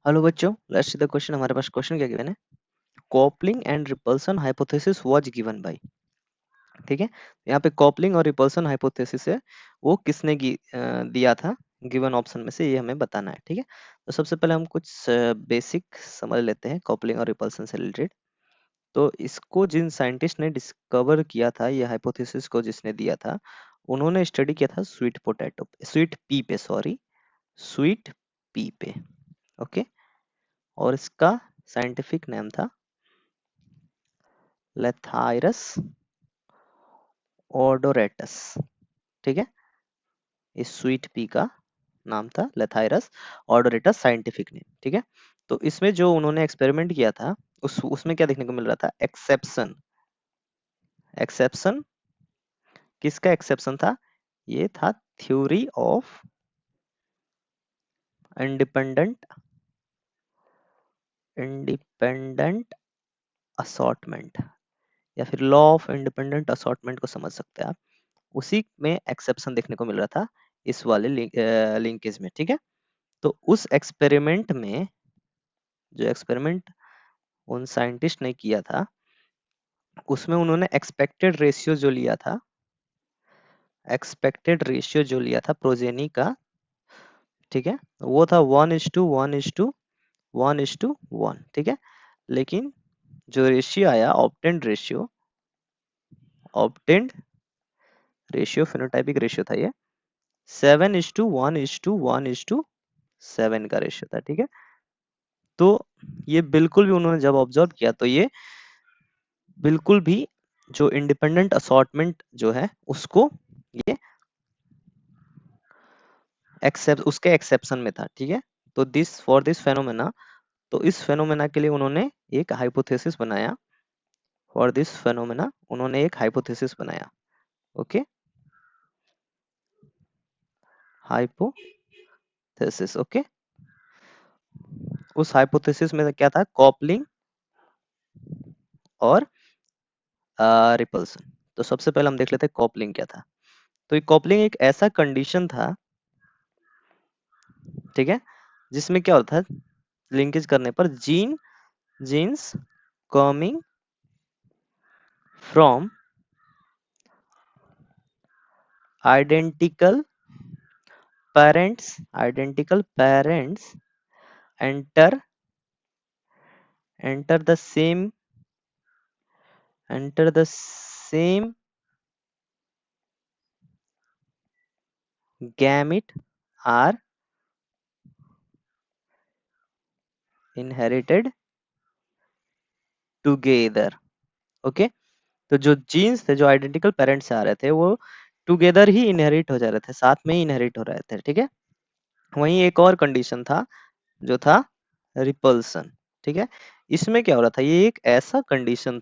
Hello बच्चों, let's see the question. हमारे पास question क्या गिवन है? Coupling and repulsion hypothesis was given by. ठीक है, यहाँ पे कॉपलिंग और रिपल्सन हाइपोथेसिस है, वो किसने दिया था गिवन ऑप्शन में से, ये हमें बताना है। ठीक है, तो सबसे पहले हम कुछ बेसिक समझ लेते हैं कॉपलिंग और रिपल्सन से रिलेटेड। तो इसको जिन साइंटिस्ट ने डिस्कवर किया था, ये हाइपोथेसिस को जिसने दिया था, उन्होंने स्टडी किया था स्वीट पी पे, स्वीट पी पे। ओके, और इसका साइंटिफिक नेम था लेथायरस ओडोरेटस। ठीक है, इस स्वीट पी का नाम था लेथायरस ओडोरेटस, साइंटिफिक नेम। ठीक है, तो इसमें जो उन्होंने एक्सपेरिमेंट किया था, उसमें क्या देखने को मिल रहा था? एक्सेप्शन। एक्सेप्शन किसका एक्सेप्शन था? ये था theory of independent independent assortment, या फिर लॉ ऑफ इंडिपेंडेंट असॉर्टमेंट को समझ सकते हैं आप। उसी में एक्सेप्शन देखने को मिल रहा था इस वाले लिंकेज में। ठीक है, तो उस एक्सपेरिमेंट में, जो एक्सपेरिमेंट उन साइंटिस्ट ने किया था, उसमें उन्होंने एक्सपेक्टेड रेशियो जो लिया था प्रोजेनी का, ठीक है, वो था 1:1:1:1। ठीक है, लेकिन जो रेशियो आया, ऑब्टेंड रेशियो फिनोटाइपिक रेशियो था, ये 7:1:1:7 का रेशियो था। ठीक है, तो ये बिल्कुल भी उन्होंने जब ऑब्जर्व किया, तो ये बिल्कुल भी जो इंडिपेंडेंट असॉर्टमेंट जो है, उसको ये उसके एक्सेप्शन में था। ठीक है, तो दिस फेनोमेना, तो इस फेनोमेना के लिए उन्होंने एक हाइपोथेसिस बनाया। फॉर दिस फेनोमेना उन्होंने एक हाइपोथेसिस बनाया। Okay, hypothesis. ओके, उस हाइपोथेसिस में क्या था? कॉपलिंग और रिपल्सन। तो सबसे पहले हम देख लेते हैं कॉपलिंग क्या था। तो ये कॉपलिंग एक ऐसा कंडीशन था, ठीक है, जिसमें क्या होता है? लिंकेज करने पर genes coming from identical parents enter enter the same enter the same gamete are inherited together। Okay, तो जो जीन्स थे, जो आइडेंटिकल पेरेंट्स से आ रहे थे, वो टुगेदर ही इनहेरिट हो जा रहे थे, साथ में ही इनहेरिट हो रहे थे। ठीक है, वहीं एक और कंडीशन था, जो था रिपल्सन। ठीक है, इसमें क्या हो रहा था? ये एक ऐसा कंडीशन,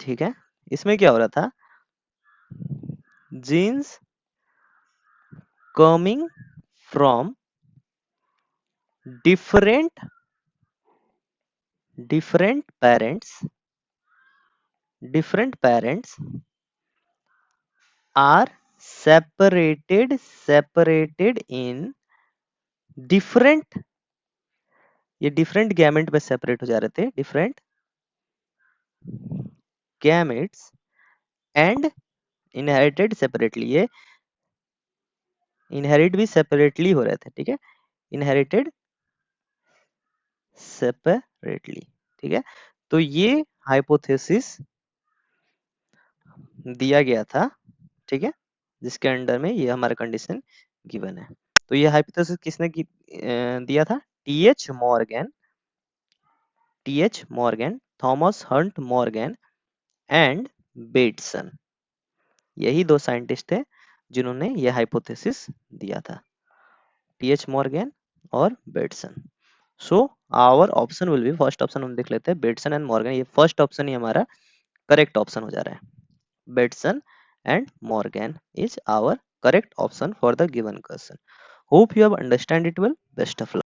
ठीक है, इसमें क्या हो रहा था? Genes coming from different different parents are separated in different, ये डिफरेंट गैमेट में सेपरेट हो जा रहे थे, different gametes, and inherited separately, ये इनहेरिट भी सेपरेटली हो रहे थे। ठीक है, इनहेरिटेड सेपरेटली। ठीक है, तो ये हाइपोथेसिस दिया गया था। ठीक है, जिसके अंडर में ये हमारा कंडीशन गिवन है। तो ये हाइपोथेसिस किसने दिया था? T H Morgan, Thomas Hunt Morgan and Bateson. यही दो साइंटिस्ट थे जिन्होंने यह हाइपोथेसिस दिया था, टी एच मॉर्गन और Bateson. So our option will be, first option हम देख लेते हैं, बेटसन एंड मॉर्गन। ये फर्स्ट ऑप्शन ही हमारा करेक्ट ऑप्शन हो जा रहा है। Bateson and Morgan is our correct option for the given question. Hope you have understand it well. Best of luck.